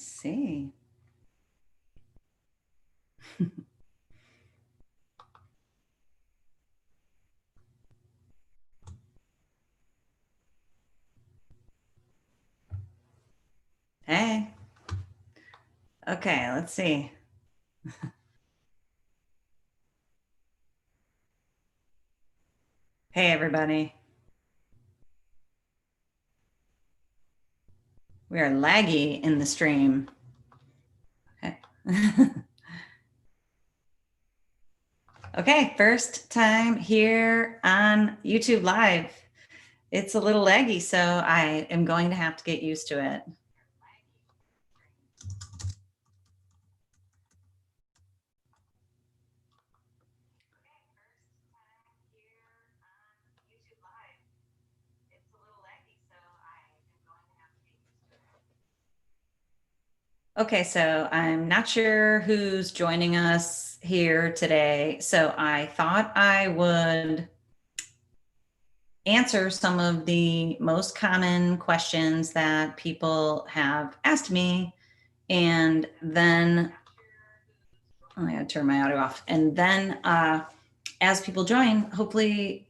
Let's see. Hey. Okay, let's see. Hey, everybody. We are laggy in the stream. Okay. Okay, first time here on YouTube Live. It's a little laggy, so I am going to have to get used to it. Okay, so I'm not sure who's joining us here today. So I thought I would answer some of the most common questions that people have asked me. And then I gotta turn my audio off. And then as people join, hopefully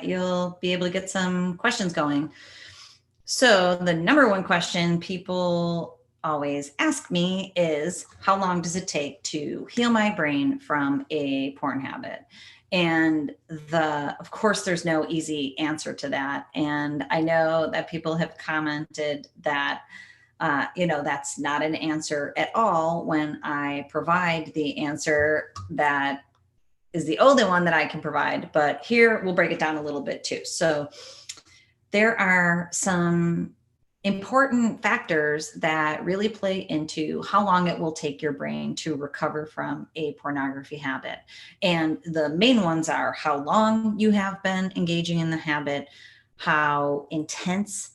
you'll be able to get some questions going. So the number one question people always ask me is, how long does it take to heal my brain from a porn habit? And of course, there's no easy answer to that. And I know that people have commented that, that's not an answer at all when I provide the answer that is the only one that I can provide. But here we'll break it down a little bit too. So there are some important factors that really play into how long it will take your brain to recover from a pornography habit. And the main ones are how long you have been engaging in the habit, how intense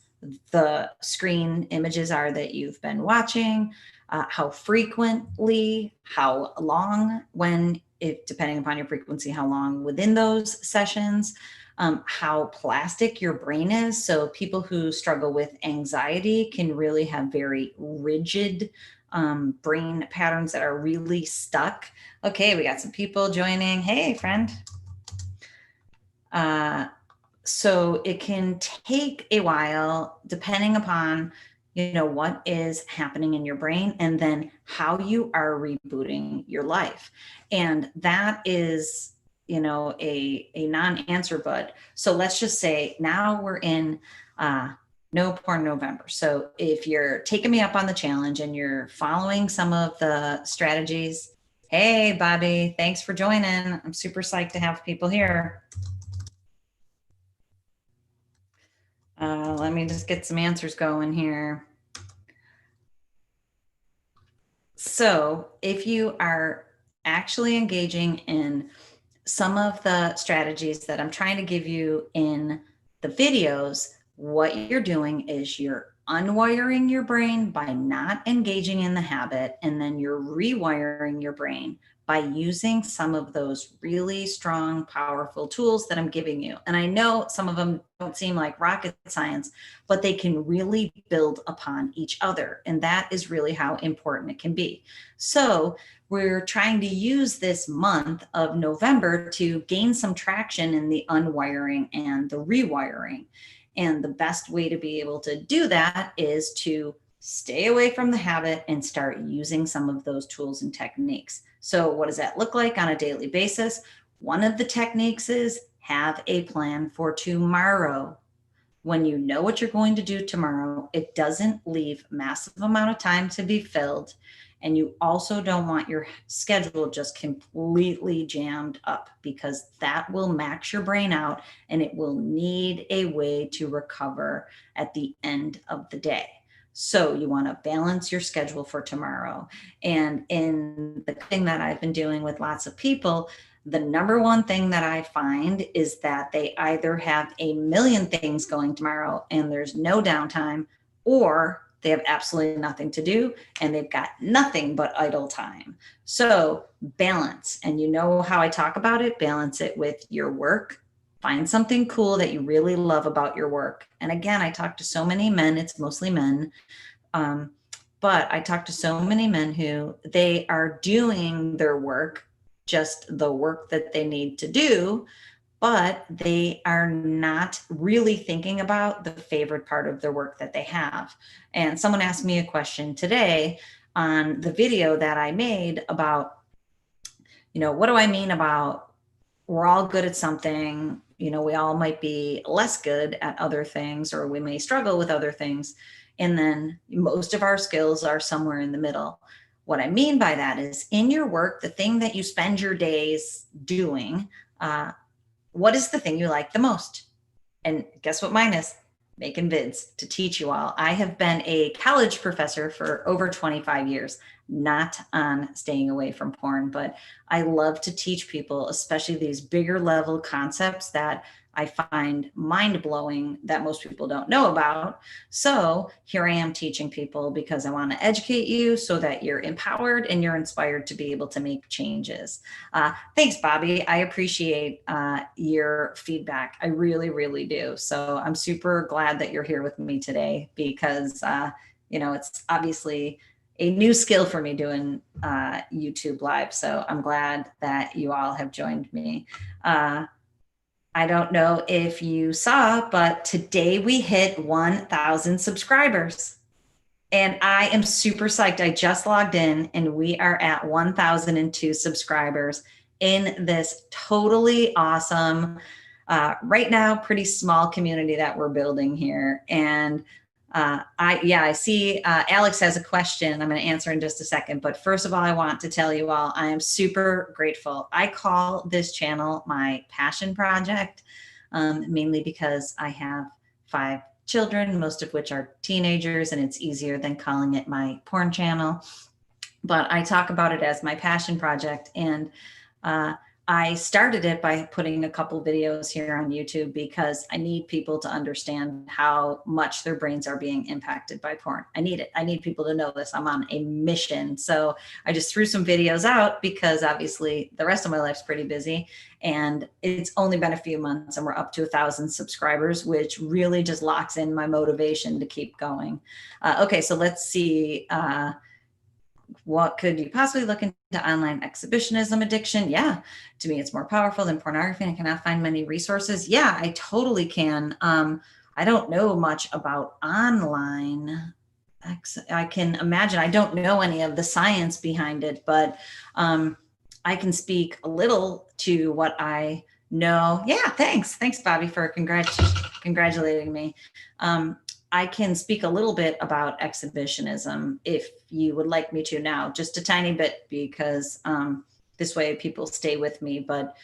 the screen images are that you've been watching, how frequently, how long, depending upon your frequency, how long within those sessions, how plastic your brain is. So people who struggle with anxiety can really have very rigid brain patterns that are really stuck. Okay, we got some people joining. Hey, friend. So it can take a while depending upon what is happening in your brain and then how you are rebooting your life. And that is a non-answer, but so let's just say now we're in no porn November. So if you're taking me up on the challenge and you're following some of the strategies, hey Bobby, thanks for joining. I'm super psyched to have people here. Let me just get some answers going here. So if you are actually engaging in some of the strategies that I'm trying to give you in the videos, what you're doing is you're unwiring your brain by not engaging in the habit, and then you're rewiring your brain by using some of those really strong, powerful tools that I'm giving you. And I know some of them don't seem like rocket science, but they can really build upon each other. And that is really how important it can be. So we're trying to use this month of November to gain some traction in the unwiring and the rewiring. And the best way to be able to do that is to stay away from the habit and start using some of those tools and techniques. So what does that look like on a daily basis? One of the techniques is have a plan for tomorrow. When you know what you're going to do tomorrow, it doesn't leave massive amount of time to be filled. And you also don't want your schedule just completely jammed up, because that will max your brain out and it will need a way to recover at the end of the day. So you want to balance your schedule for tomorrow. And in the thing that I've been doing with lots of people, the number one thing that I find is that they either have a million things going tomorrow and there's no downtime, or they have absolutely nothing to do and they've got nothing but idle time. So balance, and you know how I talk about it, balance it with your work. Find something cool that you really love about your work. And again, I talk to so many men, it's mostly men, But I talk to so many men who they are doing their work, just the work that they need to do, but they are not really thinking about the favorite part of their work that they have. And someone asked me a question today on the video that I made about, what do I mean about we're all good at something? We all might be less good at other things, or we may struggle with other things. And then most of our skills are somewhere in the middle. What I mean by that is in your work, the thing that you spend your days doing, what is the thing you like the most? And guess what mine is? Making vids to teach you all. I have been a college professor for over 25 years, not on staying away from porn, but I love to teach people, especially these bigger level concepts that I find mind blowing that most people don't know about. So here I am teaching people because I want to educate you so that you're empowered and you're inspired to be able to make changes. Thanks, Bobby. I appreciate your feedback. I really, really do. So I'm super glad that you're here with me today because, it's obviously a new skill for me doing YouTube Live. So I'm glad that you all have joined me. I don't know if you saw, but today we hit 1,000 subscribers. And I am super psyched. I just logged in and we are at 1,002 subscribers in this totally awesome, right now, pretty small community that we're building here. And I see Alex has a question I'm going to answer in just a second. But first of all, I want to tell you all, I am super grateful. I call this channel my passion project, mainly because I have 5 children, most of which are teenagers, and it's easier than calling it my porn channel. But I talk about it as my passion project. And I started it by putting a couple videos here on YouTube because I need people to understand how much their brains are being impacted by porn. I need it. I need people to know this. I'm on a mission. So I just threw some videos out because obviously the rest of my life's pretty busy. And it's only been a few months and we're up to 1,000 subscribers, which really just locks in my motivation to keep going. Okay, so let's see. What could you possibly look into online exhibitionism addiction? Yeah, to me, it's more powerful than pornography and I cannot find many resources. Yeah, I totally can. I don't know much about online. I can imagine, I don't know any of the science behind it, but I can speak a little to what I know. Yeah, thanks. Thanks, Bobby, for congratulating me. I can speak a little bit about exhibitionism if you would like me to now, just a tiny bit, because this way people stay with me. But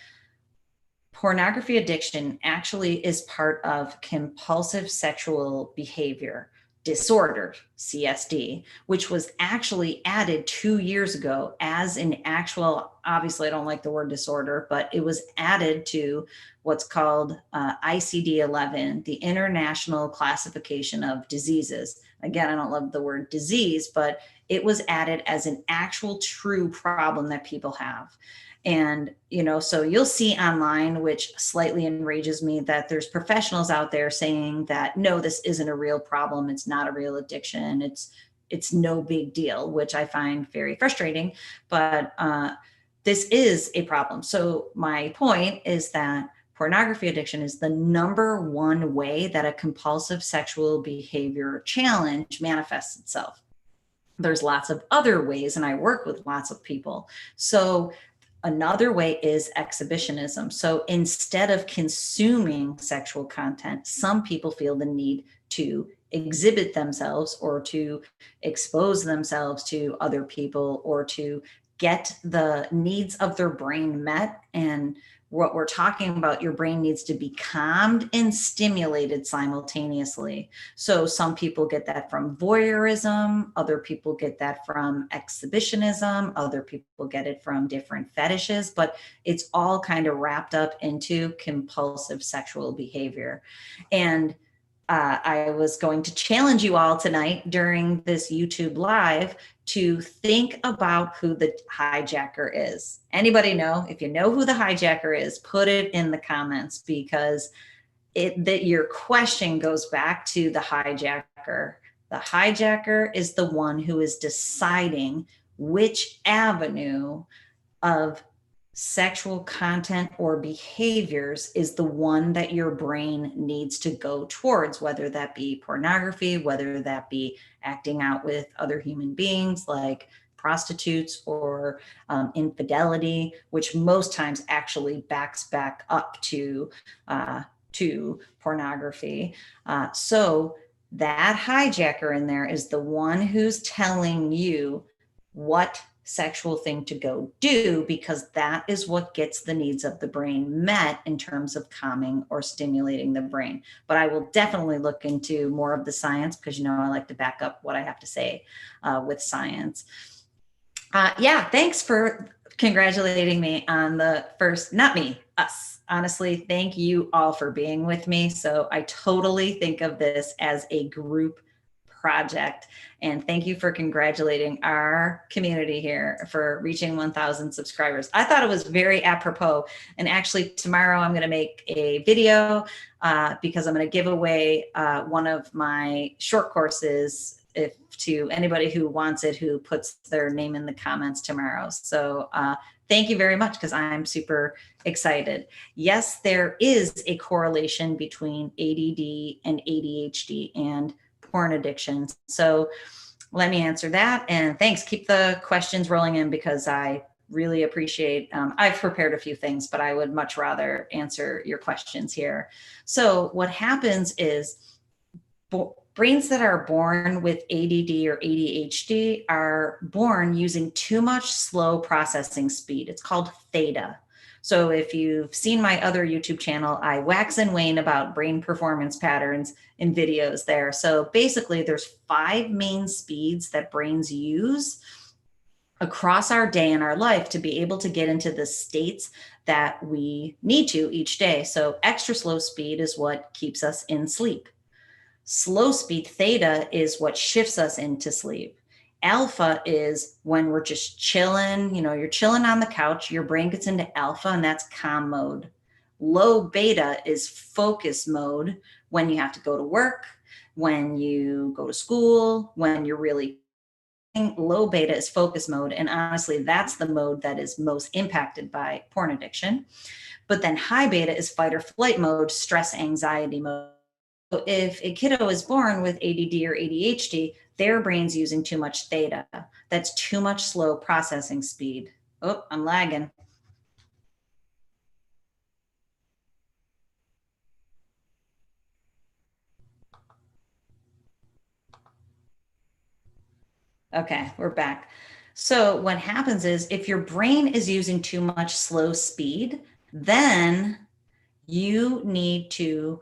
pornography addiction actually is part of compulsive sexual behavior disorder, CSD, which was actually added 2 years ago as an actual, obviously I don't like the word disorder, but it was added to what's called ICD-11, the International Classification of Diseases. Again, I don't love the word disease, but it was added as an actual true problem that people have. And, so you'll see online, which slightly enrages me, that there's professionals out there saying that, no, this isn't a real problem. It's not a real addiction. It's no big deal, which I find very frustrating, but this is a problem. So my point is that pornography addiction is the #1 way that a compulsive sexual behavior challenge manifests itself. There's lots of other ways, and I work with lots of people. So another way is exhibitionism. So instead of consuming sexual content, some people feel the need to exhibit themselves or to expose themselves to other people or to get the needs of their brain met. And what we're talking about, your brain needs to be calmed and stimulated simultaneously. So some people get that from voyeurism, other people get that from exhibitionism, other people get it from different fetishes, but it's all kind of wrapped up into compulsive sexual behavior. And I was going to challenge you all tonight during this YouTube Live to think about who the hijacker is. Anybody know? If you know who the hijacker is, put it in the comments, because that your question goes back to the hijacker. The hijacker is the one who is deciding which avenue of sexual content or behaviors is the one that your brain needs to go towards, whether that be pornography, whether that be acting out with other human beings like prostitutes or infidelity, which most times actually backs back up to pornography. So that hijacker in there is the one who's telling you what sexual thing to go do, because that is what gets the needs of the brain met in terms of calming or stimulating the brain. But I will definitely look into more of the science, because I like to back up what I have to say with science. Yeah, thanks for congratulating me on the first, not me, us. Honestly, thank you all for being with me. So I totally think of this as a group project. And thank you for congratulating our community here for reaching 1,000 subscribers. I thought it was very apropos. And actually, tomorrow I'm going to make a video because I'm going to give away one of my short courses to anybody who wants it, who puts their name in the comments tomorrow. So thank you very much, because I'm super excited. Yes, there is a correlation between ADD and ADHD and porn addiction. So let me answer that. And thanks. Keep the questions rolling in, because I really appreciate, I've prepared a few things, but I would much rather answer your questions here. So what happens is brains that are born with ADD or ADHD are born using too much slow processing speed. It's called theta. So if you've seen my other YouTube channel, I wax and wane about brain performance patterns in videos there. So basically there's 5 main speeds that brains use across our day and our life to be able to get into the states that we need to each day. So extra slow speed is what keeps us in sleep. Slow speed theta is what shifts us into sleep. Alpha is when we're just chilling, you're chilling on the couch, your brain gets into alpha, and that's calm mode. Low beta is focus mode, when you have to go to work, when you go to school, when you're really. Low beta is focus mode. And honestly, that's the mode that is most impacted by porn addiction. But then high beta is fight or flight mode, stress, anxiety mode. So if a kiddo is born with ADD or ADHD, their brain's using too much theta. That's too much slow processing speed. Oh, I'm lagging. Okay, we're back. So what happens is, if your brain is using too much slow speed, then you need to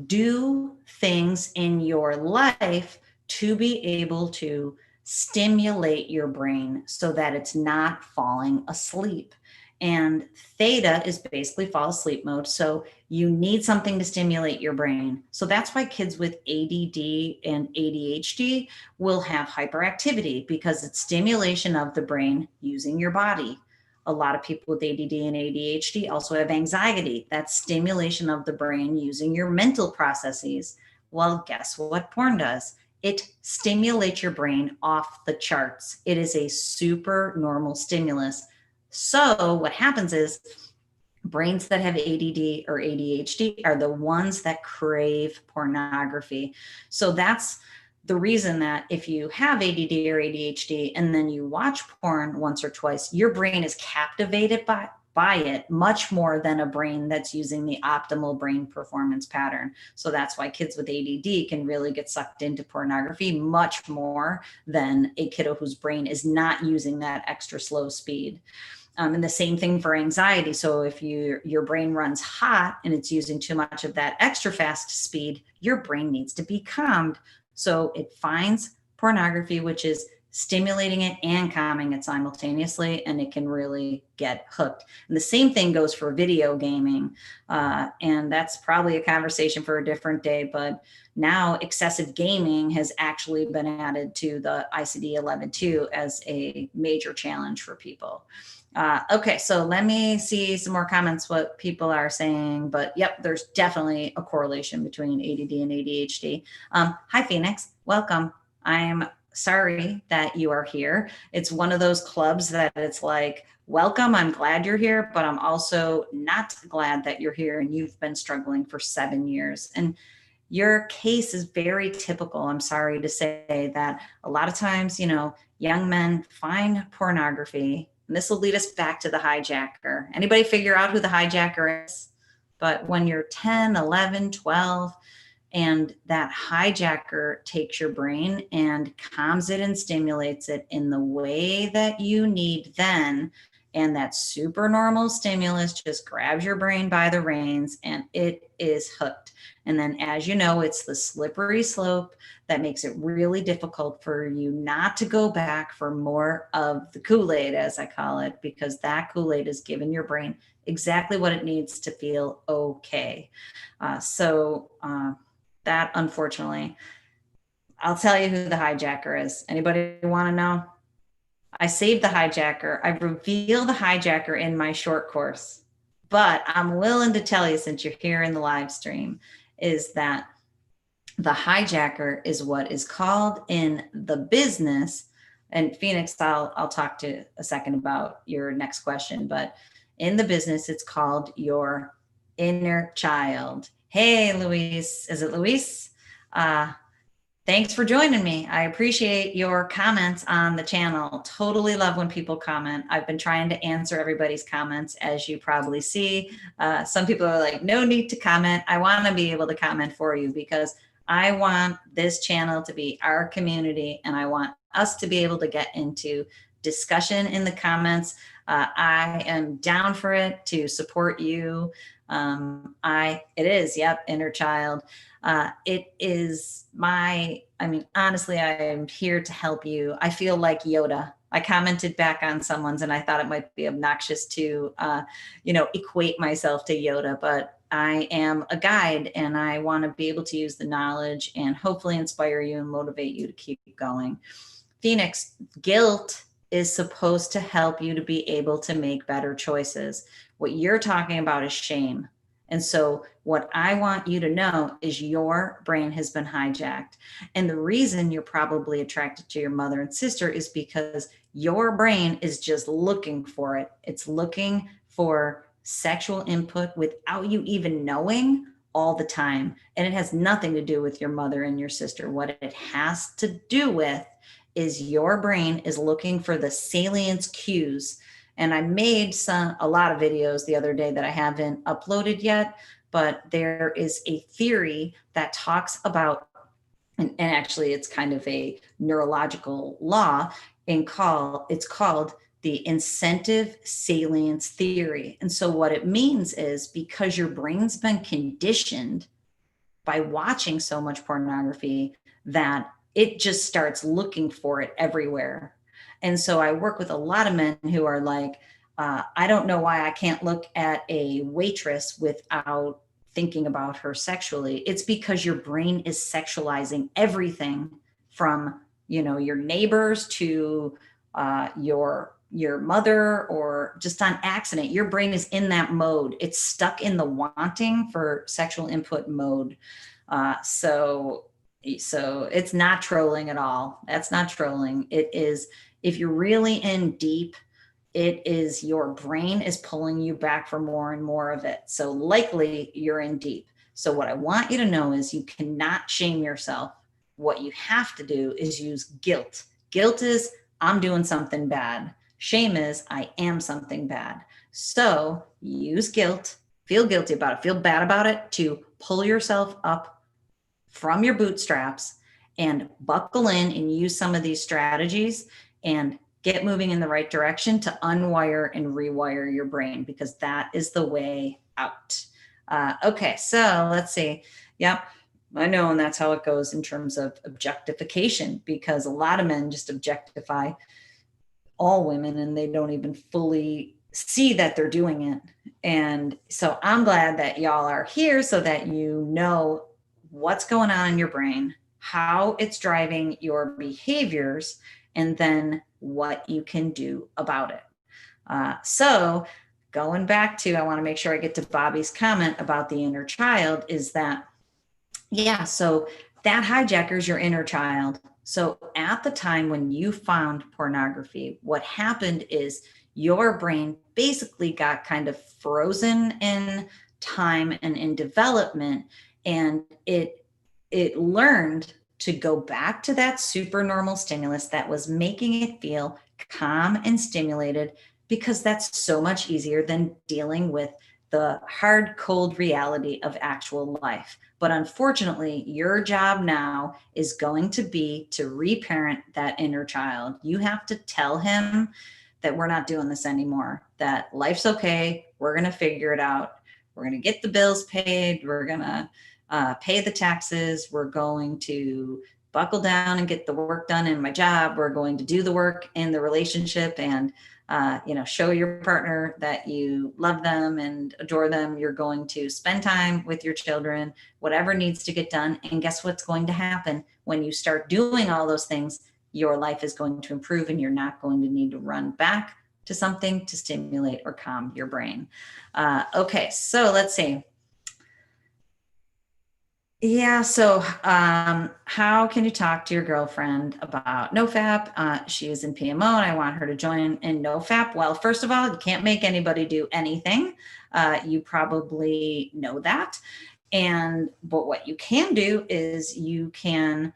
do things in your life to be able to stimulate your brain so that it's not falling asleep. And theta is basically fall asleep mode. So you need something to stimulate your brain. So that's why kids with ADD and ADHD will have hyperactivity, because it's stimulation of the brain using your body. A lot of people with ADD and ADHD also have anxiety. That's stimulation of the brain using your mental processes. Well, guess what porn does? It stimulates your brain off the charts. It is a super normal stimulus. So what happens is, brains that have ADD or ADHD are the ones that crave pornography. So that's the reason that if you have ADD or ADHD and then you watch porn once or twice, your brain is captivated by it much more than a brain that's using the optimal brain performance pattern. So that's why kids with ADD can really get sucked into pornography much more than a kiddo whose brain is not using that extra slow speed. And the same thing for anxiety. So if your brain runs hot and it's using too much of that extra fast speed, your brain needs to be calmed. So it finds pornography, which is stimulating it and calming it simultaneously, and it can really get hooked. And the same thing goes for video gaming. And that's probably a conversation for a different day, but now excessive gaming has actually been added to the ICD-11-2 as a major challenge for people. Okay, so let me see some more comments, what people are saying, but yep, there's definitely a correlation between ADD and ADHD. Hi, Phoenix, welcome. I'm sorry that you are here. It's one of those clubs that it's like, welcome, I'm glad you're here, but I'm also not glad that you're here and you've been struggling for 7 years. And your case is very typical. I'm sorry to say that a lot of times, young men find pornography, and this will lead us back to the hijacker. Anybody figure out who the hijacker is? But when you're 10, 11, 12, and that hijacker takes your brain and calms it and stimulates it in the way that you need then. And that super normal stimulus just grabs your brain by the reins and it is hooked. And then, as you know, it's the slippery slope that makes it really difficult for you not to go back for more of the Kool-Aid, as I call it, because that Kool-Aid is giving your brain exactly what it needs to feel okay. That, unfortunately, I'll tell you who the hijacker is. Anybody want to know? I saved the hijacker. I reveal the hijacker in my short course, but I'm willing to tell you, since you're here in the live stream, is that the hijacker is what is called in the business. And Phoenix, I'll talk to a second about your next question, but in the business, it's called your inner child. Hey, Luis, is it Luis? Thanks for joining me. I appreciate your comments on the channel. Totally love when people comment. I've been trying to answer everybody's comments, as you probably see. Some people are like, no need to comment. I want to be able to comment for you because I want this channel to be our community and I want us to be able to get into discussion in the comments. I am down for it to support you. It is, yep, inner child. It is honestly, I am here to help you. I feel like Yoda. I commented back on someone's and I thought it might be obnoxious to, equate myself to Yoda, but I am a guide and I want to be able to use the knowledge and hopefully inspire you and motivate you to keep going. Phoenix, guilt is supposed to help you to be able to make better choices. What you're talking about is shame. And so what I want you to know is your brain has been hijacked. And the reason you're probably attracted to your mother and sister is because your brain is just looking for it. It's looking for sexual input without you even knowing all the time. And it has nothing to do with your mother and your sister. What it has to do with is your brain is looking for the salience cues. And I made a lot of videos the other day that I haven't uploaded yet, but there is a theory that talks about, and actually it's kind of a neurological law, it's called the incentive salience theory. And so what it means is because your brain's been conditioned by watching so much pornography that it just starts looking for it everywhere. And so I work with a lot of men who are like, I don't know why I can't look at a waitress without thinking about her sexually. It's because your brain is sexualizing everything from, your neighbors to your mother, or just on accident. Your brain is in that mode. It's stuck in the wanting for sexual input mode. So it's not trolling at all. That's not trolling. It is, if you're really in deep, it is your brain is pulling you back for more and more of it. So likely you're in deep. So what I want you to know is you cannot shame yourself. What you have to do is use guilt. Guilt is I'm doing something bad. Shame is I am something bad. So use guilt, feel guilty about it, feel bad about it to pull yourself up from your bootstraps and buckle in and use some of these strategies and get moving in the right direction to unwire and rewire your brain, because that is the way out. Okay, so let's see. Yep, I know, and that's how it goes in terms of objectification, because a lot of men just objectify all women and they don't even fully see that they're doing it. And so I'm glad that y'all are here so that you know what's going on in your brain, how it's driving your behaviors, and then what you can do about it. So going back to, I want to make sure I get to Bobby's comment about the inner child, is that, yeah, so that hijackers your inner child. So at the time when you found pornography, what happened is your brain basically got kind of frozen in time and in development, and it learned to go back to that super normal stimulus that was making it feel calm and stimulated, because that's so much easier than dealing with the hard, cold reality of actual life. But unfortunately, your job now is going to be to reparent that inner child. You have to tell him that we're not doing this anymore, that life's okay. We're going to figure it out. We're going to get the bills paid. We're going to pay the taxes. We're going to buckle down and get the work done in my job. We're going to do the work in the relationship and show your partner that you love them and adore them. You're going to spend time with your children, whatever needs to get done. And guess what's going to happen when you start doing all those things? Your life is going to improve, and you're not going to need to run back to something to stimulate or calm your brain. Okay, so let's see. Yeah. So, how can you talk to your girlfriend about NoFap? She is in PMO, and I want her to join in NoFap. Well, first of all, you can't make anybody do anything. You probably know that. But what you can do is you can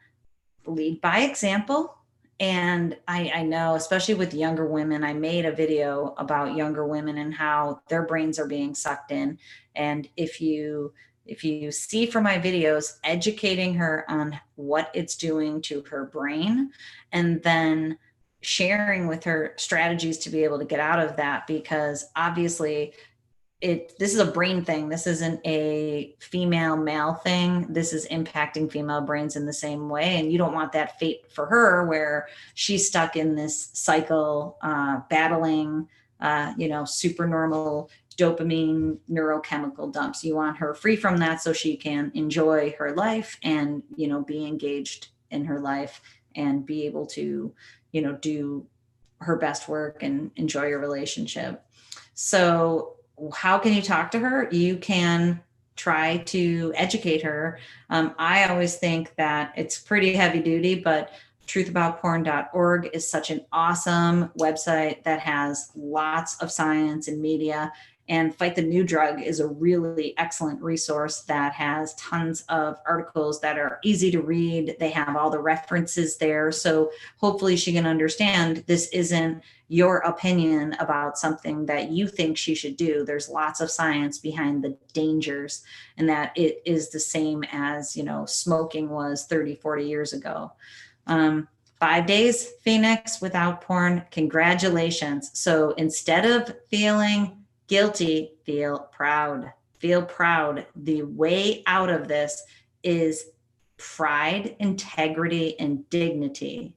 lead by example. And I know, especially with younger women, I made a video about younger women and how their brains are being sucked in. And if you see from my videos, educating her on what it's doing to her brain, and then sharing with her strategies to be able to get out of that, because obviously this is a brain thing. This isn't a female male thing. This is impacting female brains in the same way. And you don't want that fate for her, where she's stuck in this cycle, battling, super normal dopamine neurochemical dumps. You want her free from that so she can enjoy her life and, be engaged in her life and be able to, do her best work and enjoy your relationship. So how can you talk to her? You can try to educate her. I always think that it's pretty heavy duty, but truthaboutporn.org is such an awesome website that has lots of science and media. And Fight the New Drug is a really excellent resource that has tons of articles that are easy to read. They have all the references there. So hopefully she can understand this isn't your opinion about something that you think she should do. There's lots of science behind the dangers, and that it is the same as, smoking was 30, 40 years ago. 5 days, Phoenix, without porn. Congratulations. So instead of feeling guilty, feel proud. Feel proud. The way out of this is pride, integrity, and dignity.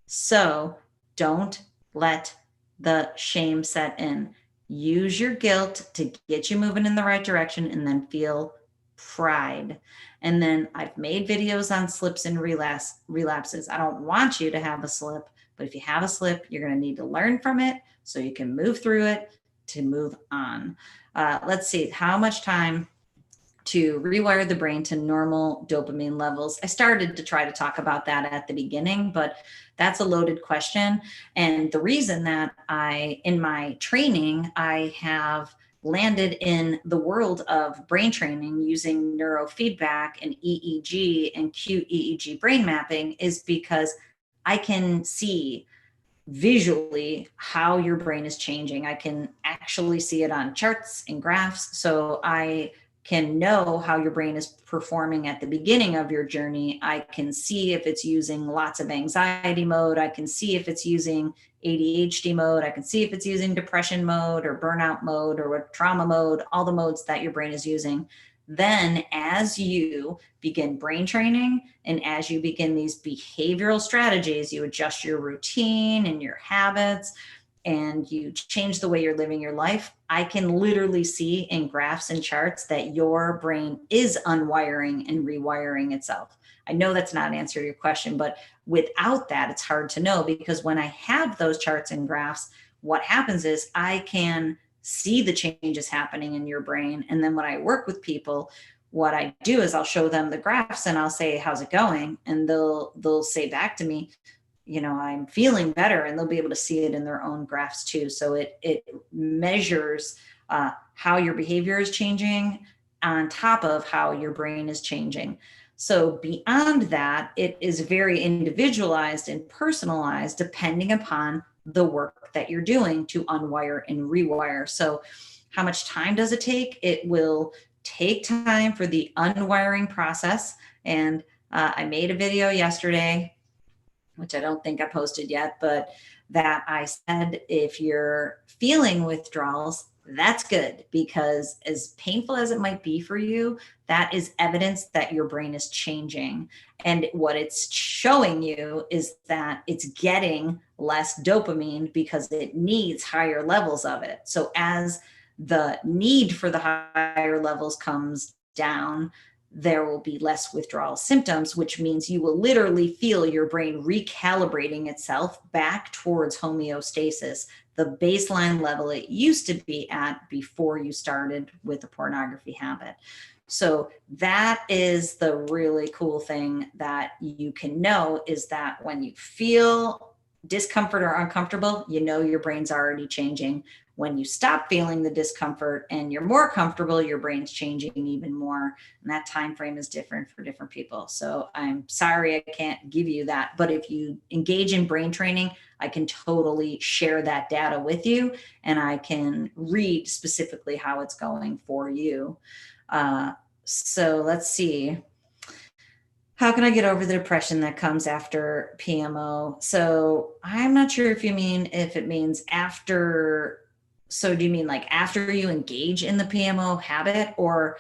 So don't let the shame set in. Use your guilt to get you moving in the right direction, and then feel pride. And then I've made videos on slips and relapses. I don't want you to have a slip, but if you have a slip, you're going to need to learn from it so you can move through it to move on. Let's see, how much time to rewire the brain to normal dopamine levels? I started to try to talk about that at the beginning, but that's a loaded question. And the reason that in my training, I have landed in the world of brain training using neurofeedback and EEG and QEEG brain mapping is because I can see visually how your brain is changing. I can actually see it on charts and graphs. So I can know how your brain is performing at the beginning of your journey. I can see if it's using lots of anxiety mode. I can see if it's using ADHD mode. I can see if it's using depression mode or burnout mode or trauma mode, all the modes that your brain is using. Then as you begin brain training and as you begin these behavioral strategies, you adjust your routine and your habits and you change the way you're living your life. I can literally see in graphs and charts that your brain is unwiring and rewiring itself. I know that's not an answer to your question, but without that, it's hard to know, because when I have those charts and graphs, what happens is I can see the changes happening in your brain. And then when I work with people, what I do is I'll show them the graphs and I'll say, how's it going? And they'll say back to me, I'm feeling better, and they'll be able to see it in their own graphs too. So it measures how your behavior is changing on top of how your brain is changing. So beyond that, it is very individualized and personalized depending upon the work that you're doing to unwire and rewire. So how much time does it take? It will take time for the unwiring process. And I made a video yesterday, which I don't think I posted yet, but that I said, if you're feeling withdrawals, that's good, because as painful as it might be for you, that is evidence that your brain is changing. And what it's showing you is that it's getting less dopamine because it needs higher levels of it. So as the need for the higher levels comes down, there will be less withdrawal symptoms, which means you will literally feel your brain recalibrating itself back towards homeostasis, the baseline level it used to be at before you started with the pornography habit. So that is the really cool thing that you can know, is that when you feel discomfort or uncomfortable, your brain's already changing. When you stop feeling the discomfort and you're more comfortable, your brain's changing even more. And that time frame is different for different people. So I'm sorry I can't give you that. But if you engage in brain training, I can totally share that data with you, and I can read specifically how it's going for you. So let's see. How can I get over the depression that comes after PMO? So I'm not sure if it means after. So do you mean like after you engage in the PMO habit? Or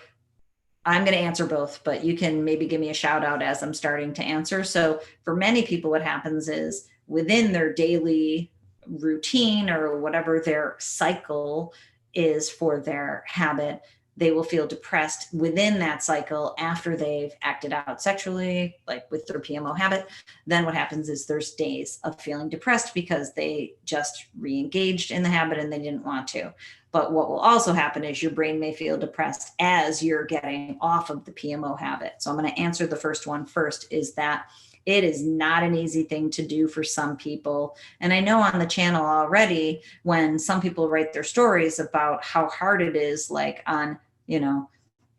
I'm going to answer both, but you can maybe give me a shout out as I'm starting to answer. So for many people, what happens is within their daily routine or whatever their cycle is for their habit, they will feel depressed within that cycle after they've acted out sexually, like with their PMO habit. Then what happens is there's days of feeling depressed because they just re-engaged in the habit and they didn't want to. But what will also happen is your brain may feel depressed as you're getting off of the PMO habit. So I'm going to answer the first one first, is that it is not an easy thing to do for some people. And I know on the channel already, when some people write their stories about how hard it is, like on,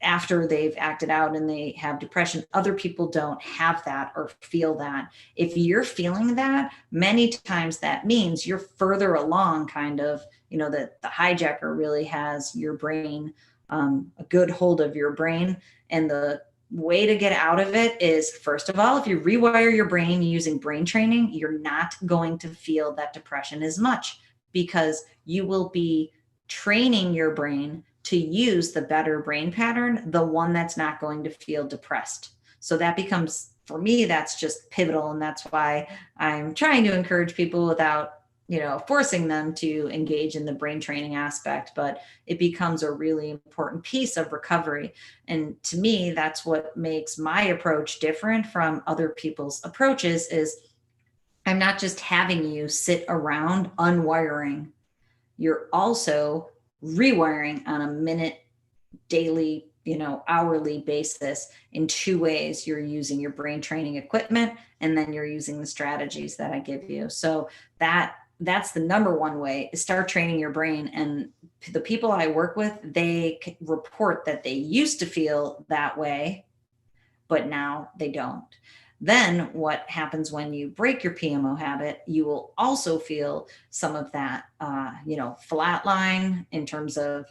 after they've acted out and they have depression, other people don't have that or feel that. If you're feeling that, many times that means you're further along, kind of, that the hijacker really has your brain, a good hold of your brain. And the way to get out of it is, first of all, if you rewire your brain using brain training, you're not going to feel that depression as much, because you will be training your brain to use the better brain pattern, the one that's not going to feel depressed. So that becomes, for me, that's just pivotal. And that's why I'm trying to encourage people without, forcing them to engage in the brain training aspect, but it becomes a really important piece of recovery. And to me, that's what makes my approach different from other people's approaches, is I'm not just having you sit around unwiring. You're also rewiring on a minute, daily, hourly basis in two ways. You're using your brain training equipment, and then you're using the strategies that I give you. So that's the number one way, is start training your brain. And the people I work with, they report that they used to feel that way, but now they don't. Then what happens when you break your PMO habit, you will also feel some of that, flatline in terms of,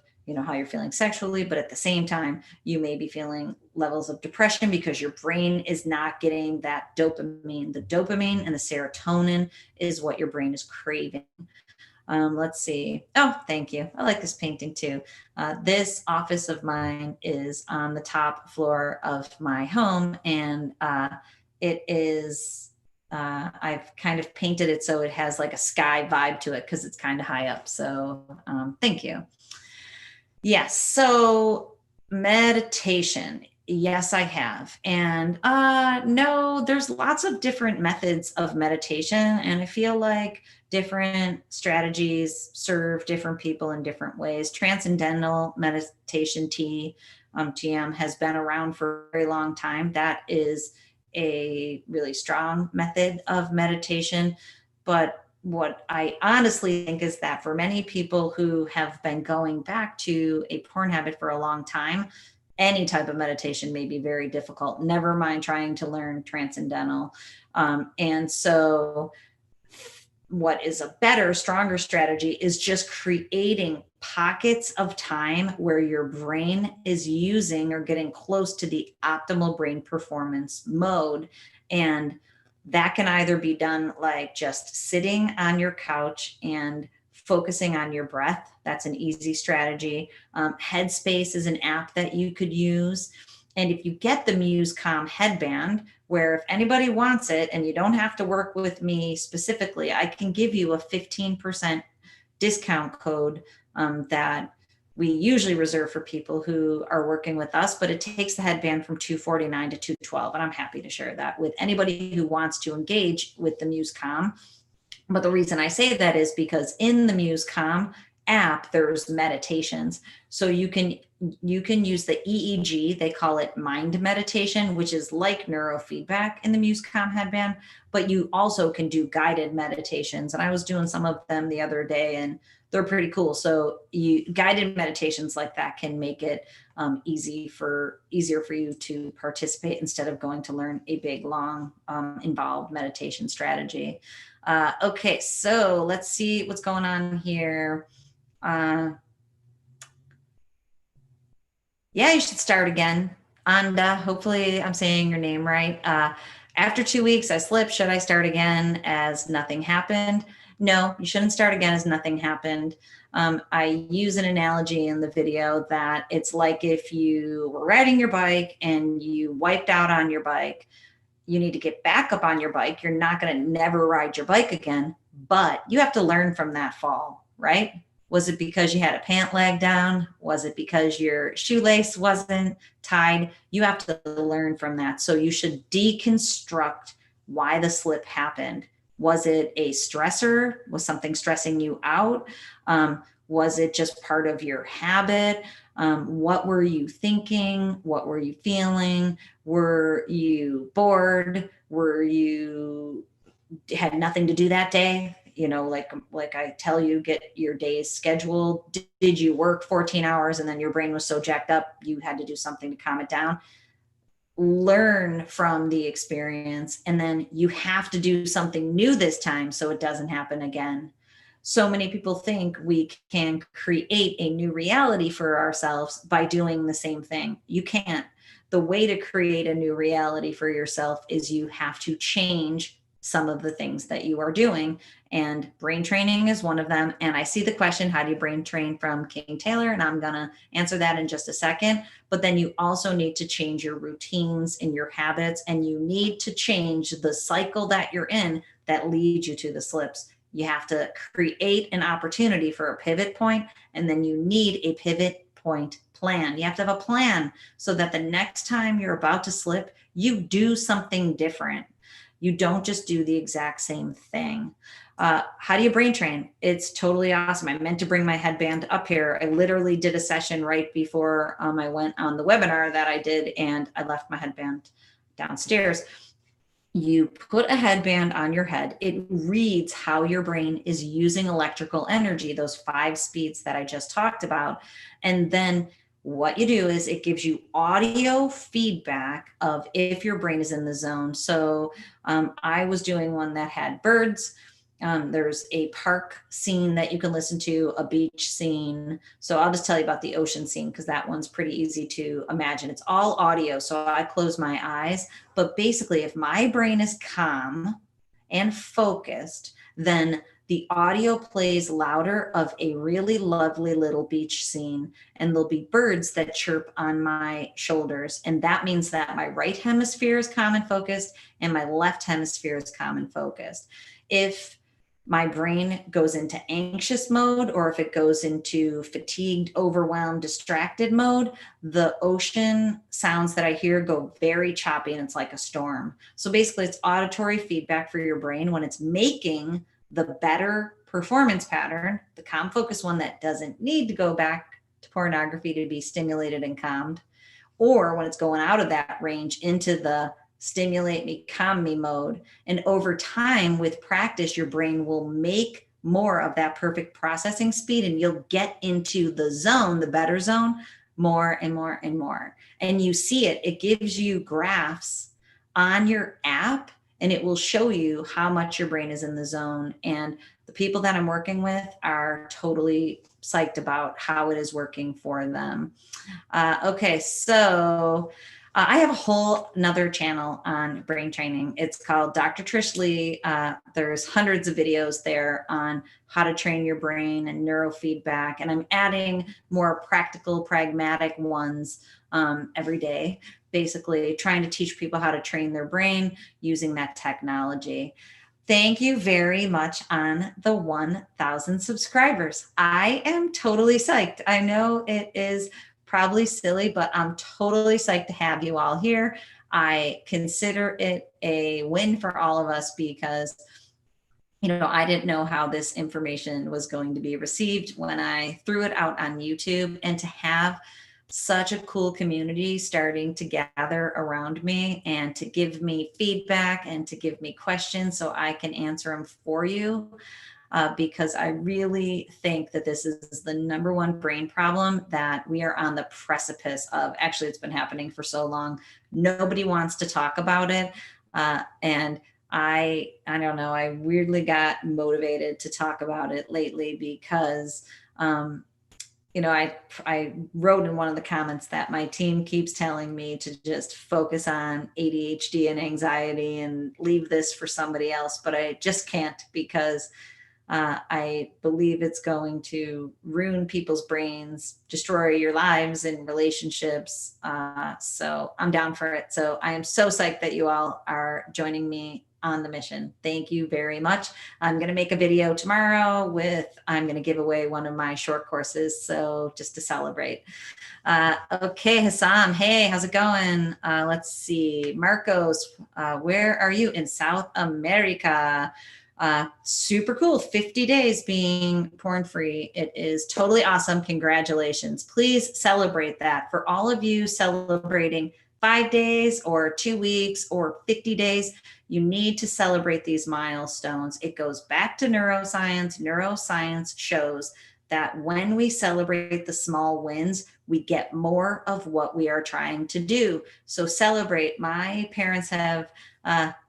how you're feeling sexually. But at the same time, you may be feeling levels of depression because your brain is not getting that dopamine. The dopamine and the serotonin is what your brain is craving. Let's see. Oh, thank you. I like this painting too. This office of mine is on the top floor of my home, and it is, I've kind of painted it so it has like a sky vibe to it because it's kind of high up. So thank you. Yes. So meditation. Yes, I have. And no, there's lots of different methods of meditation. And I feel like different strategies serve different people in different ways. Transcendental meditation tea TM has been around for a very long time. That is a really strong method of meditation. But what I honestly think is that for many people who have been going back to a porn habit for a long time, any type of meditation may be very difficult, never mind trying to learn transcendental. And so what is a better, stronger strategy is just creating pockets of time where your brain is using or getting close to the optimal brain performance mode. And that can either be done like just sitting on your couch and focusing on your breath. That's an easy strategy. Headspace is an app that you could use. And if you get the Muse Calm headband, where if anybody wants it and you don't have to work with me specifically, I can give you a 15% discount code that we usually reserve for people who are working with us, but it takes the headband from $249 to $212. And I'm happy to share that with anybody who wants to engage with the Muse Calm. But the reason I say that is because in the Muse Calm app, there's meditations. So you can use the EEG, they call it mind meditation, which is like neurofeedback in the Muse Calm headband, but you also can do guided meditations. And I was doing some of them the other day and they're pretty cool. So guided meditations like that can make it easier for you to participate instead of going to learn a big, long, involved meditation strategy. Okay, so let's see what's going on here. Yeah, you should start again. Anda, hopefully I'm saying your name right. After 2 weeks, I slipped. Should I start again as nothing happened? No, you shouldn't start again as nothing happened. I use an analogy in the video that it's like if you were riding your bike and you wiped out on your bike, you need to get back up on your bike. You're not going to never ride your bike again, but you have to learn from that fall, right? Was it because you had a pant leg down? Was it because your shoelace wasn't tied? You have to learn from that. So you should deconstruct why the slip happened. Was it a stressor? Was something stressing you out? Was it just part of your habit? What were you thinking? What were you feeling? Were you bored? Were you had nothing to do that day? You know, like I tell you, get your days scheduled. Did you work 14 hours and then your brain was so jacked up you had to do something to calm it down? Learn from the experience, and then you have to do something new this time so it doesn't happen again. So many people think we can create a new reality for ourselves by doing the same thing. You can't. The way to create a new reality for yourself is you have to change some of the things that you are doing. And brain training is one of them. And I see the question, how do you brain train, from King Taylor? And I'm going to answer that in just a second. But then you also need to change your routines and your habits, and you need to change the cycle that you're in that leads you to the slips. You have to create an opportunity for a pivot point, and then you need a pivot point plan. You have to have a plan so that the next time you're about to slip, you do something different. You don't just do the exact same thing. How do you brain train? It's totally awesome. I meant to bring my headband up here. I literally did a session right before I went on the webinar that I did, and I left my headband downstairs. You put a headband on your head. It reads how your brain is using electrical energy, those 5 speeds that I just talked about. And then what you do is it gives you audio feedback of if your brain is in the zone. So I was doing one that had birds. There's a park scene that you can listen to, a beach scene. So I'll just tell you about the ocean scene because that one's pretty easy to imagine. It's all audio, so I close my eyes. But basically, if my brain is calm and focused, then the audio plays louder of a really lovely little beach scene, and there'll be birds that chirp on my shoulders. And that means that my right hemisphere is calm and focused, and my left hemisphere is calm and focused. If my brain goes into anxious mode, or if it goes into fatigued, overwhelmed, distracted mode, the ocean sounds that I hear go very choppy, and it's like a storm. So basically, it's auditory feedback for your brain when it's making the better performance pattern, the calm focus one that doesn't need to go back to pornography to be stimulated and calmed. or when it's going out of that range into the stimulate me, calm me mode. And over time, with practice, your brain will make more of that perfect processing speed, and you'll get into the zone, the better zone, more and more and more. And you see it, it gives you graphs on your app, and it will show you how much your brain is in the zone. And the people that I'm working with are totally psyched about how it is working for them. Okay, so I have a whole another channel on brain training. It's called Dr. Trish Leigh. There's hundreds of videos there on how to train your brain and neurofeedback. And I'm adding more practical, pragmatic ones every day, basically trying to teach people how to train their brain using that technology. Thank you very much on the 1,000 subscribers. I am totally psyched. I know it is probably silly, but I'm totally psyched to have you all here. I consider it a win for all of us because, I didn't know how this information was going to be received when I threw it out on YouTube, and to have such a cool community starting to gather around me and to give me feedback and to give me questions so I can answer them for you. Because I really think that this is the number one brain problem that we are on the precipice of. Actually, it's been happening for so long. Nobody wants to talk about it. And I don't know, I weirdly got motivated to talk about it lately because, I wrote in one of the comments that my team keeps telling me to just focus on ADHD and anxiety and leave this for somebody else, but I just can't because I believe it's going to ruin people's brains, destroy your lives and relationships. So I'm down for it. So I am so psyched that you all are joining me on the mission. Thank you very much. I'm going to make a video tomorrow I'm going to give away one of my short courses. So just to celebrate. Okay, Hassam. Hey, how's it going? Let's see. Marcos, where are you? In South America? Super cool. 50 days being porn free. It is totally awesome. Congratulations. Please celebrate that. For all of you celebrating 5 days or 2 weeks or 50 days, you need to celebrate these milestones. It goes back to neuroscience. Neuroscience shows that when we celebrate the small wins, we get more of what we are trying to do. So celebrate. My parents have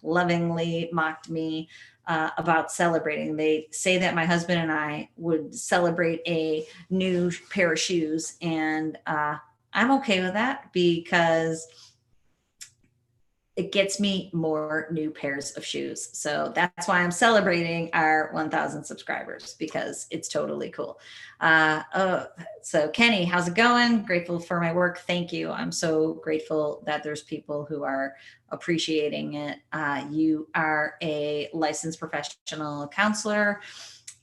lovingly mocked me about celebrating. They say that my husband and I would celebrate a new pair of shoes, and I'm okay with that because it gets me more new pairs of shoes. So that's why I'm celebrating our 1,000 subscribers, because it's totally cool. So Kenny, how's it going? Grateful for my work. Thank you. I'm so grateful that there's people who are appreciating it. You are a licensed professional counselor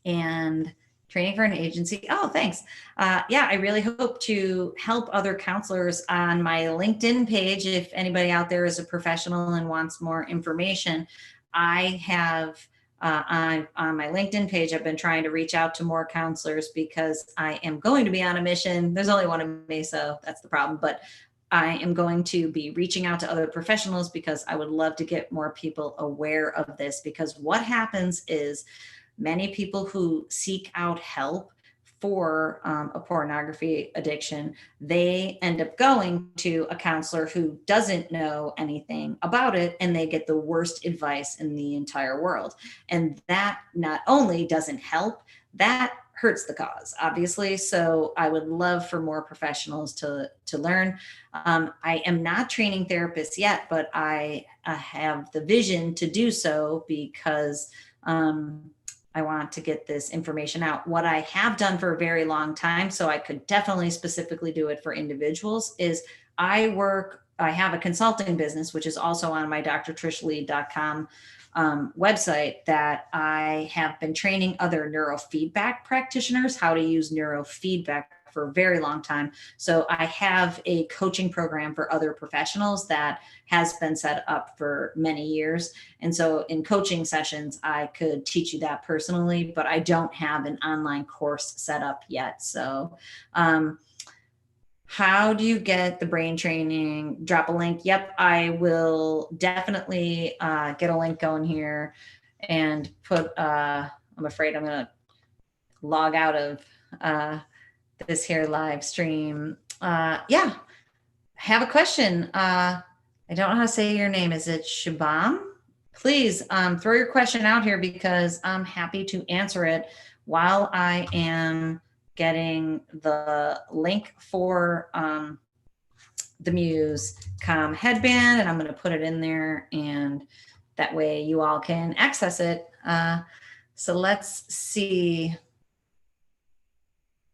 and training for an agency. Oh, thanks. Yeah, I really hope to help other counselors on my LinkedIn page. If anybody out there is a professional and wants more information, I have on my LinkedIn page, I've been trying to reach out to more counselors because I am going to be on a mission. There's only one of me, so that's the problem. But I am going to be reaching out to other professionals because I would love to get more people aware of this, because what happens is many people who seek out help for a pornography addiction, they end up going to a counselor who doesn't know anything about it, and they get the worst advice in the entire world. And that not only doesn't help, that hurts the cause, obviously. So I would love for more professionals to learn. I am not training therapists yet, but I have the vision to do so because I want to get this information out. What I have done for a very long time, so I could definitely specifically do it for individuals, is I have a consulting business, which is also on my drtrishleigh.com website, that I have been training other neurofeedback practitioners how to use neurofeedback for a very long time. So I have a coaching program for other professionals that has been set up for many years. And so in coaching sessions, I could teach you that personally, but I don't have an online course set up yet. So how do you get the brain training? Drop a link. Yep, I will definitely get a link going here and put, I'm afraid I'm going to log out of this here live stream. Yeah, have a question. I don't know how to say your name. Is it Shabam? Please throw your question out here because I'm happy to answer it while I am getting the link for the Muse Calm headband, and I'm going to put it in there, and that way you all can access it. So let's see.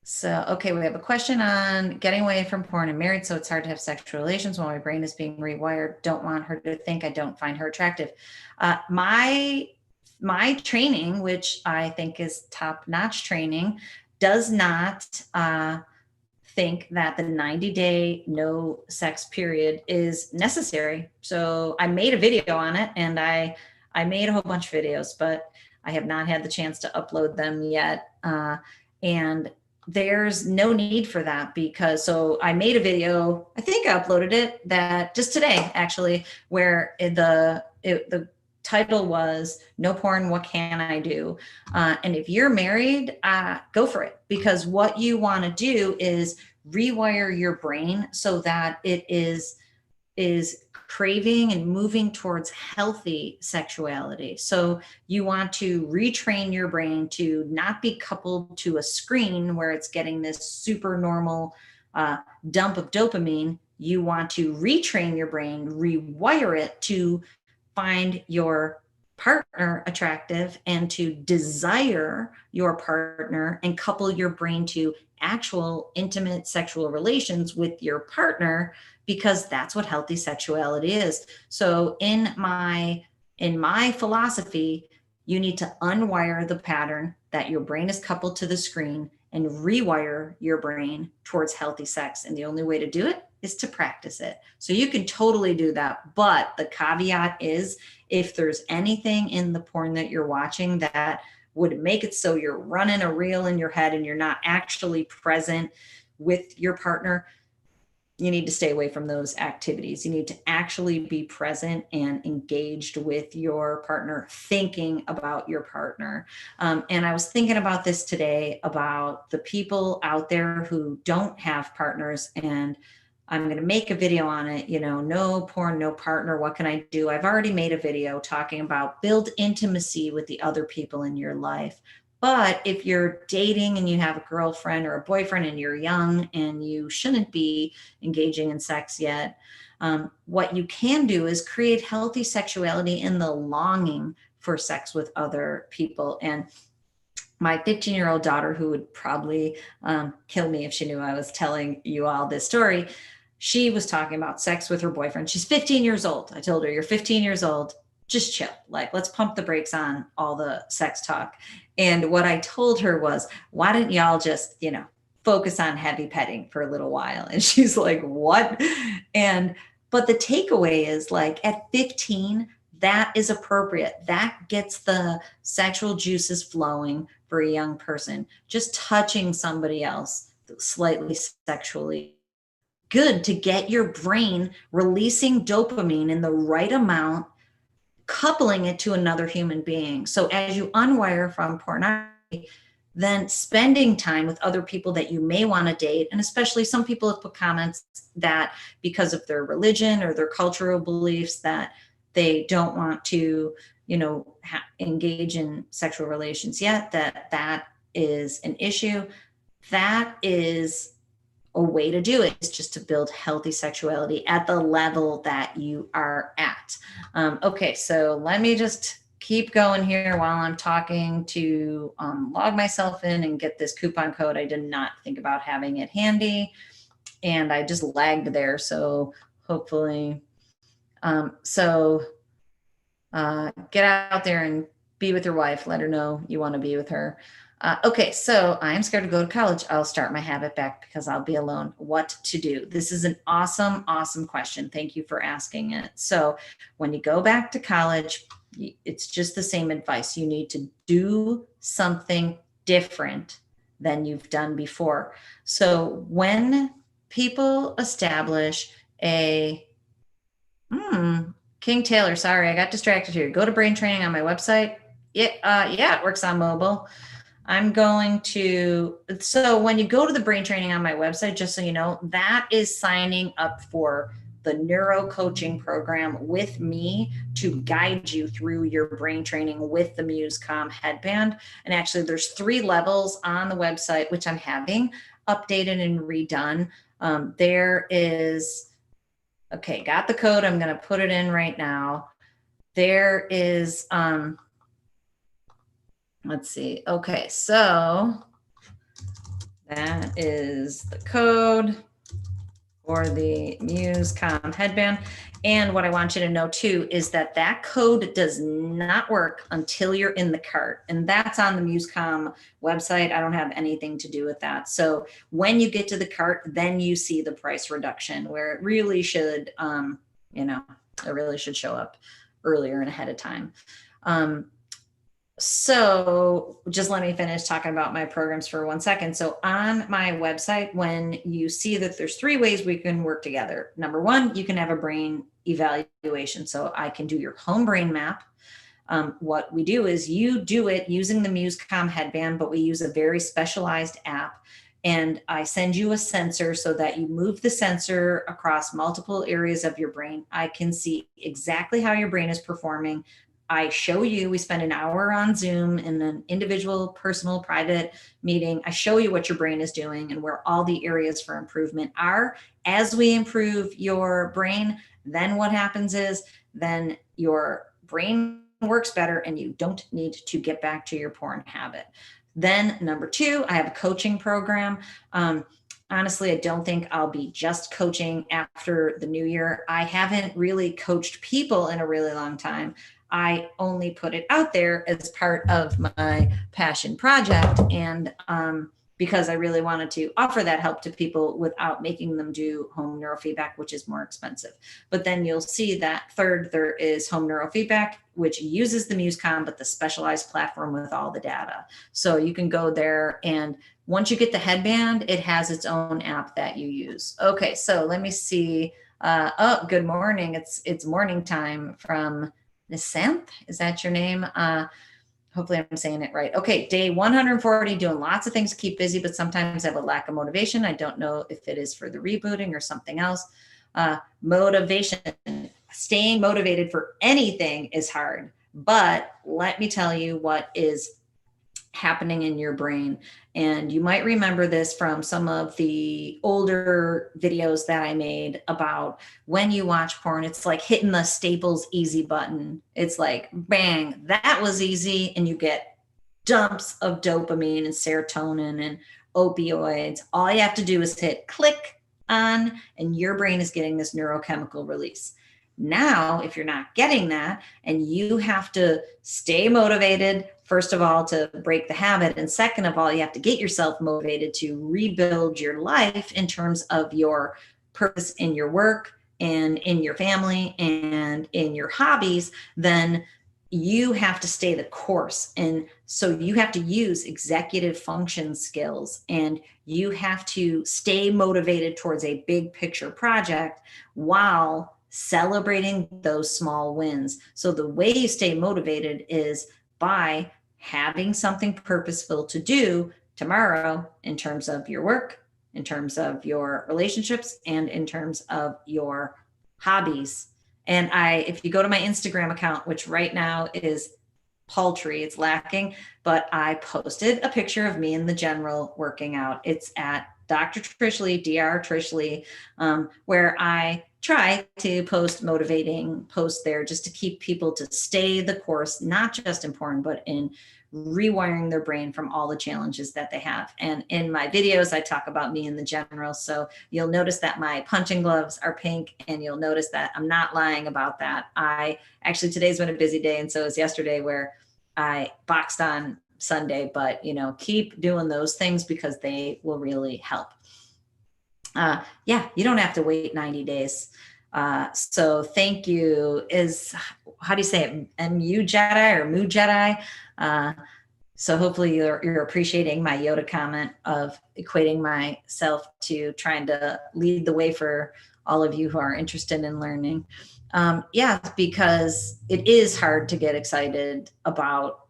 So, okay, we have a question on getting away from porn and married. So it's hard to have sexual relations while my brain is being rewired. Don't want her to think I don't find her attractive. My training, which I think is top-notch training, does not think that the 90-day no sex period is necessary. So I made a video on it, and I made a whole bunch of videos, but I have not had the chance to upload them yet. And there's no need for that because, so I made a video, I think I uploaded it that just today actually, where the title was "No Porn, What Can I Do?" And if you're married, go for it, because what you want to do is rewire your brain so that it is craving and moving towards healthy sexuality. So you want to retrain your brain to not be coupled to a screen where it's getting this super normal dump of dopamine. You want to retrain your brain, rewire it to find your partner attractive and to desire your partner and couple your brain to actual intimate sexual relations with your partner, because that's what healthy sexuality is. So in my philosophy, you need to unwire the pattern that your brain is coupled to the screen and rewire your brain towards healthy sex. And the only way to do it is to practice it. So you can totally do that. But the caveat is, if there's anything in the porn that you're watching that would make it so you're running a reel in your head and you're not actually present with your partner, you need to stay away from those activities. You need to actually be present and engaged with your partner, thinking about your partner. And I was thinking about this today, about the people out there who don't have partners, and I'm going to make a video on it. No porn, no partner. What can I do? I've already made a video talking about build intimacy with the other people in your life. But if you're dating and you have a girlfriend or a boyfriend and you're young and you shouldn't be engaging in sex yet, what you can do is create healthy sexuality in the longing for sex with other people. And my 15-year-old daughter, who would probably kill me if she knew I was telling you all this story, she was talking about sex with her boyfriend. She's 15 years old. I told her, you're 15 years old. Just chill. Like, let's pump the brakes on all the sex talk. And what I told her was, why didn't y'all just, focus on heavy petting for a little while? And she's like, what? But the takeaway is, like, at 15, that is appropriate. That gets the sexual juices flowing for a young person. Just touching somebody else slightly sexually good to get your brain releasing dopamine in the right amount, coupling it to another human being. So as you unwire from pornography, then spending time with other people that you may want to date, and especially some people have put comments that because of their religion or their cultural beliefs that they don't want to, engage in sexual relations yet, that is an issue. That is a way to do it, is just to build healthy sexuality at the level that you are at. Okay, so let me just keep going here while I'm talking to log myself in and get this coupon code. I did not think about having it handy, and I just lagged there. So hopefully, get out there and be with your wife. Let her know you want to be with her. Okay, so I'm scared to go to college. I'll start my habit back because I'll be alone. What to do? This is an awesome, awesome question. Thank you for asking it. So when you go back to college, it's just the same advice. You need to do something different than you've done before. So when people establish a, King Taylor, sorry, I got distracted here. Go to brain training on my website. Yeah, it works on mobile. I'm going to, so when you go to the brain training on my website, just so you know, that is signing up for the neuro coaching program with me to guide you through your brain training with the MuseCom headband. And actually there's 3 levels on the website, which I'm having updated and redone. There is, okay, got the code. I'm going to put it in right now. There is, let's see. Okay, so that is the code for the MuseCom headband. And what I want you to know too is that that code does not work until you're in the cart. And that's on the MuseCom website. I don't have anything to do with that. So when you get to the cart, then you see the price reduction where it really should, it really should show up earlier and ahead of time. So just let me finish talking about my programs for 1 second. So on my website, when you see that there's 3 ways we can work together. Number 1, you can have a brain evaluation. So I can do your home brain map. What we do is you do it using the MuseCom headband, but we use a very specialized app. And I send you a sensor so that you move the sensor across multiple areas of your brain. I can see exactly how your brain is performing. I show you, we spend an hour on Zoom in an individual, personal, private meeting. I show you what your brain is doing and where all the areas for improvement are. As we improve your brain, then what happens is then your brain works better and you don't need to get back to your porn habit. Then number 2, I have a coaching program. Honestly, I don't think I'll be just coaching after the new year. I haven't really coached people in a really long time. I only put it out there as part of my passion project. And because I really wanted to offer that help to people without making them do home neurofeedback, which is more expensive. But then you'll see that third, there is home neurofeedback, which uses the MuseCom, but the specialized platform with all the data. So you can go there, and once you get the headband, it has its own app that you use. Okay, so let me see. Oh, good morning. It's morning time from Nisanth. Is that your name? Hopefully I'm saying it right. Okay, day 140, doing lots of things to keep busy, but sometimes I have a lack of motivation. I don't know if it is for the rebooting or something else. Motivation, staying motivated for anything is hard, but let me tell you what is happening in your brain. And you might remember this from some of the older videos that I made about when you watch porn, it's like hitting the Staples easy button. It's like, bang, that was easy. And you get dumps of dopamine and serotonin and opioids. All you have to do is hit click on, and your brain is getting this neurochemical release. Now, if you're not getting that and you have to stay motivated, first of all, to break the habit. And second of all, you have to get yourself motivated to rebuild your life in terms of your purpose in your work and in your family and in your hobbies, then you have to stay the course. And so you have to use executive function skills, and you have to stay motivated towards a big picture project while celebrating those small wins. So the way you stay motivated is by having something purposeful to do tomorrow in terms of your work, in terms of your relationships, and in terms of your hobbies. And if you go to my Instagram account, which right now is paltry, it's lacking, but I posted a picture of me in the general working out. It's at Dr. Trish Leigh, Dr. Trish Leigh, where I try to post motivating posts there just to keep people to stay the course, not just in porn, but in rewiring their brain from all the challenges that they have. And in my videos, I talk about me in the general. So you'll notice that my punching gloves are pink, and you'll notice that I'm not lying about that. Today's been a busy day, and so is yesterday, where I boxed on Sunday, but keep doing those things because they will really help. You don't have to wait 90 days. So thank you how do you say it? MU Jedi or Mu Jedi? So hopefully you're appreciating my Yoda comment of equating myself to trying to lead the way for all of you who are interested in learning. Yeah, because it is hard to get excited about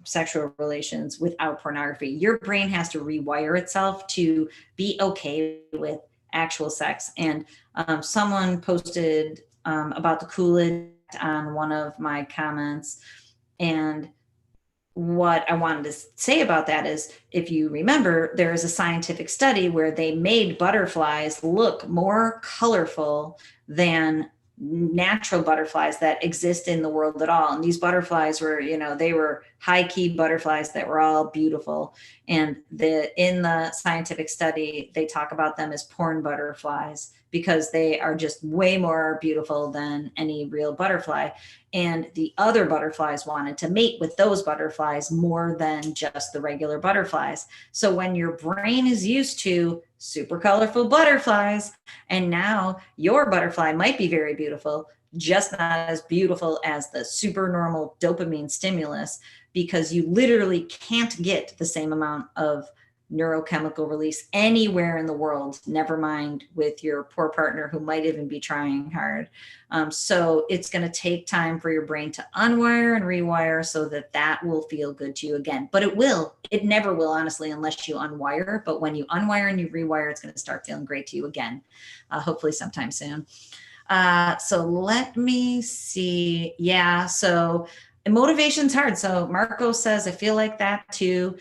sexual relations without pornography. Your brain has to rewire itself to be okay with actual sex. And someone posted about the Kool-Aid on one of my comments, and what I wanted to say about that is, if you remember, there is a scientific study where they made butterflies look more colorful than natural butterflies that exist in the world at all. And these butterflies were, they were high key butterflies that were all beautiful. And in the scientific study, they talk about them as porn butterflies because they are just way more beautiful than any real butterfly. And the other butterflies wanted to mate with those butterflies more than just the regular butterflies. So when your brain is used to super colorful butterflies, and now your butterfly might be very beautiful, just not as beautiful as the super normal dopamine stimulus, because you literally can't get the same amount of neurochemical release anywhere in the world, never mind with your poor partner who might even be trying hard. So it's going to take time for your brain to unwire and rewire so that that will feel good to you again. But it never will, honestly, unless you unwire. But when you unwire and you rewire, it's going to start feeling great to you again, hopefully sometime soon. So let me see. Yeah. So motivation's hard. So Marco says, I feel like that too.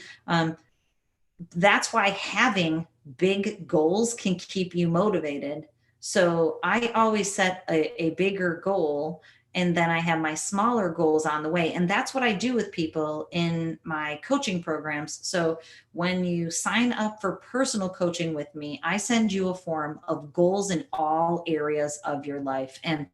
That's why having big goals can keep you motivated. So I always set a bigger goal, and then I have my smaller goals on the way. And that's what I do with people in my coaching programs. So when you sign up for personal coaching with me, I send you a form of goals in all areas of your life. And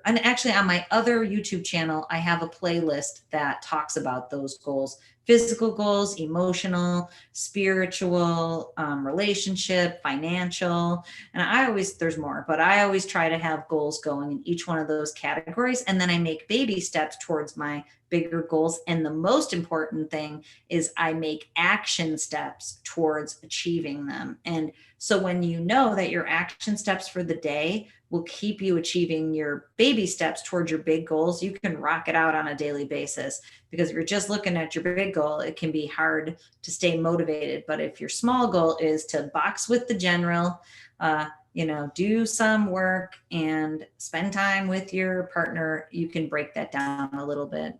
actually on my other YouTube channel, I have a playlist that talks about those goals: physical goals, emotional, spiritual, relationship, financial. And there's more, but I always try to have goals going in each one of those categories. And then I make baby steps towards my bigger goals. And the most important thing is I make action steps towards achieving them. And so when you know that your action steps for the day will keep you achieving your baby steps towards your big goals, you can rock it out on a daily basis. Because if you're just looking at your big goal, it can be hard to stay motivated. But if your small goal is to box with the general, do some work and spend time with your partner, you can break that down a little bit.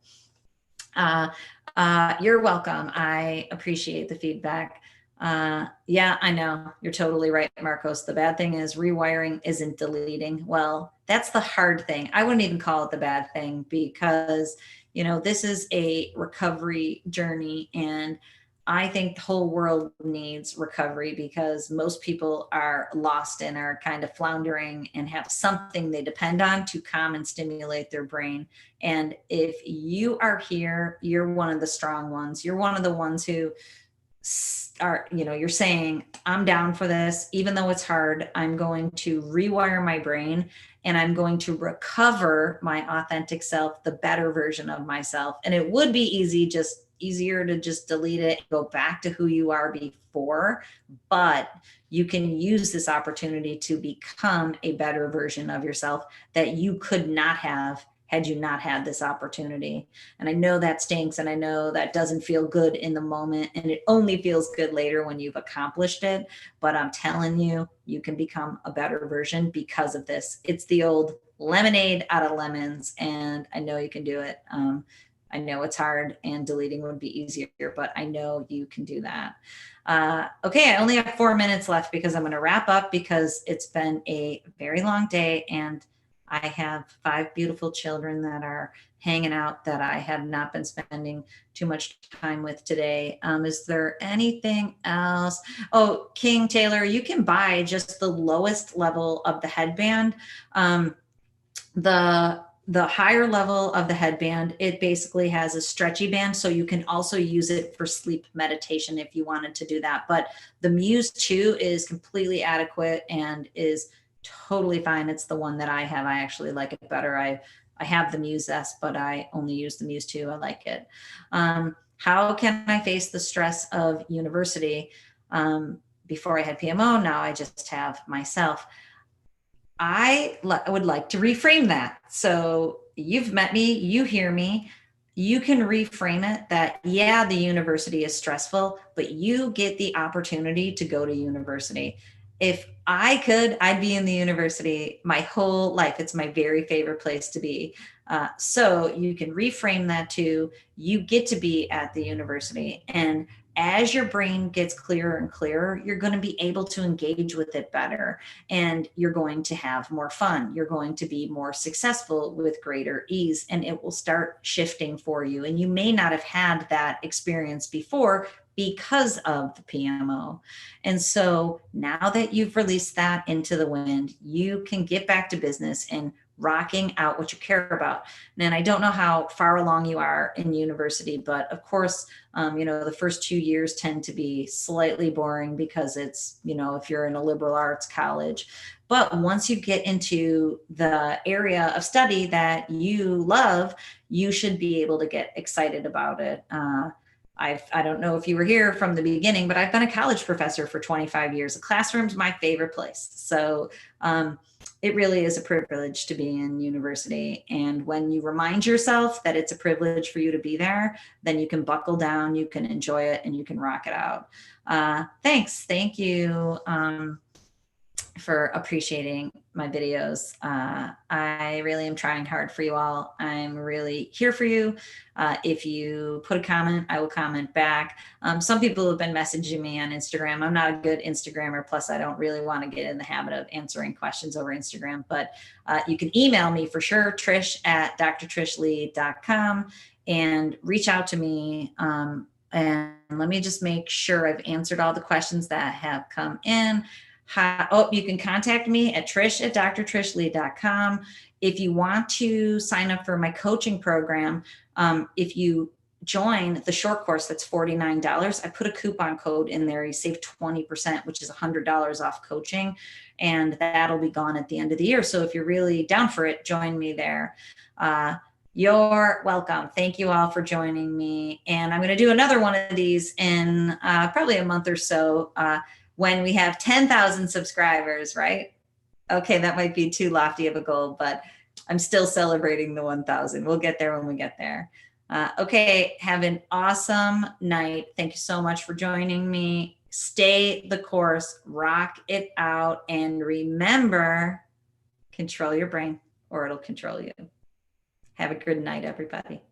You're welcome. I appreciate the feedback. Yeah, I know. You're totally right, Marcos. The bad thing is rewiring isn't deleting. Well, that's the hard thing. I wouldn't even call it the bad thing, because, this is a recovery journey, and I think the whole world needs recovery, because most people are lost and are kind of floundering and have something they depend on to calm and stimulate their brain. And if you are here, you're one of the strong ones. You're one of the ones who you're saying, I'm down for this. Even though it's hard, I'm going to rewire my brain, and I'm going to recover my authentic self, the better version of myself. And it would be easier to just delete it and go back to who you are before. But you can use this opportunity to become a better version of yourself that you could not have had you not had this opportunity. And I know that stinks, and I know that doesn't feel good in the moment, and it only feels good later when you've accomplished it. But I'm telling you, you can become a better version because of this. It's the old lemonade out of lemons, and I know you can do it. I know it's hard, and deleting would be easier, but I know you can do that. Okay, I only have 4 minutes left, because I'm going to wrap up, because it's been a very long day, and I have 5 beautiful children that are hanging out that I have not been spending too much time with today. Is there anything else? Oh, King Taylor, you can buy just the lowest level of the headband. The higher level of the headband, it basically has a stretchy band, so you can also use it for sleep meditation if you wanted to do that. But the Muse 2 is completely adequate and is totally fine. It's the one that I have. I actually like it better. I have the Muse S, but I only use the Muse 2. I like it. How can I face the stress of university? Before I had PMO, now I just have myself. I would like to reframe that. So you've met me, you hear me. You can reframe it that, yeah, the university is stressful, but you get the opportunity to go to university. If I could, I'd be in the university my whole life. It's my very favorite place to be. So you can reframe that to, you get to be at the university. And as your brain gets clearer and clearer, you're going to be able to engage with it better, and you're going to have more fun. You're going to be more successful with greater ease, and it will start shifting for you. And you may not have had that experience before because of the PMO. And so now that you've released that into the wind, you can get back to business and rocking out what you care about. And I don't know how far along you are in university, but of course, the first 2 years tend to be slightly boring because it's, if you're in a liberal arts college. But once you get into the area of study that you love, you should be able to get excited about it. I don't know if you were here from the beginning, but I've been a college professor for 25 years. The classroom's my favorite place. So it really is a privilege to be in university. And when you remind yourself that it's a privilege for you to be there, then you can buckle down, you can enjoy it, and you can rock it out. Thanks. Thank you. For appreciating my videos. I really am trying hard for you all. I'm really here for you. If you put a comment, I will comment back. Some people have been messaging me on Instagram. I'm not a good Instagrammer. Plus, I don't really want to get in the habit of answering questions over Instagram, but you can email me for sure, trish@drtrishleigh.com, and reach out to me. And let me just make sure I've answered all the questions that have come in. You can contact me at trish@drtrishleigh.com. If you want to sign up for my coaching program, if you join the short course, that's $49. I put a coupon code in there. You save 20%, which is $100 off coaching, and that'll be gone at the end of the year. So if you're really down for it, join me there. You're welcome. Thank you all for joining me. And I'm going to do another one of these in probably a month or so. When we have 10,000 subscribers, right? Okay, that might be too lofty of a goal, but I'm still celebrating the 1,000. We'll get there when we get there. Okay, have an awesome night. Thank you so much for joining me. Stay the course, rock it out, and remember, control your brain or it'll control you. Have a good night, everybody.